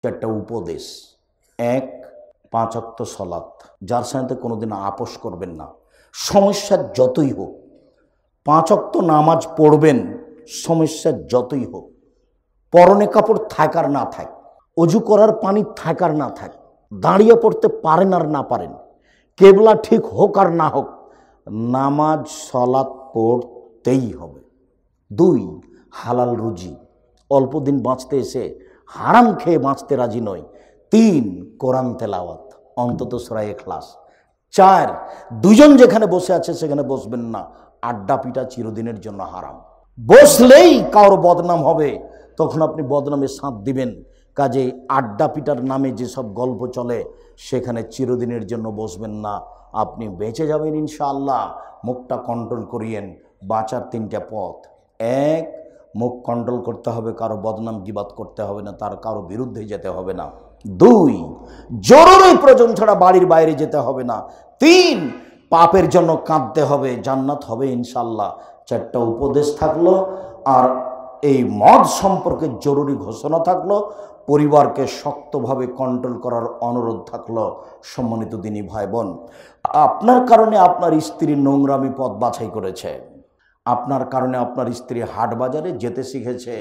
চারটা উপদেশ। এক, 5 ওয়াক্ত সলাত, যার সাথে কোনোদিন আপোষ করবেন না, সমস্যা যতই হোক। 5 ওয়াক্ত নামাজ পড়বেন, সমস্যা যতই হোক। পরনে কাপড় থাক আর না থাক, অজু করার পানি থাক আর না থাক, দাঁড়িয়ে পড়তে পারেন আর না পারেন, কেবলা ঠিক হোক আর না হোক, নামাজ সলাত পড়তেই হবে। 2, হালাল রুজি, অল্প দিন বাঁচতে এসে হারাম খেয়ে বাঁচতে রাজি নয়। 3, কোরআন তেলাওয়াত, অন্তত সূরা ইখলাস। 4, দুজন যেখানে বসে আছে সেখানে বসবেন না, আড্ডা পিটা চিরদিনের জন্য হারাম। বসলেই কারোর বদনাম হবে, তখন আপনি বদনামে সাথ দিবেন। কাজে আড্ডা পিটার নামে যেসব গল্প চলে সেখানে চিরদিনের জন্য বসবেন না, আপনি বেঁচে যাবেন ইনশাআল্লাহ। মুখটা কন্ট্রোল করিয়েন, বাঁচার 3টা পথ। 1, মুখ কন্ট্রোল করতে হবে, কারো বদনাম গিবাত করতে হবে না, তার কারো বিরুদ্ধে যেতে হবে না। 2, জরুরি প্রয়োজন ছাড়া বাড়ির বাইরে যেতে হবে না। 3, পাপের জন্য কাঁদতে হবে, জান্নাত হবে ইনশাআল্লাহ। 4টা উপদেশ থাকলো। আর এই মদ সম্পর্কে জরুরি ঘোষণা থাকলো, পরিবারকে শক্তভাবে কন্ট্রোল করার অনুরোধ থাকলো। সম্মানিত দিনী ভাই বোন, আপনার কারণে আপনার স্ত্রী নোংরামি পথ বাছাই করেছে, আপনার কারণে আপনার স্ত্রী হাট বাজারে যেতে শিখেছে।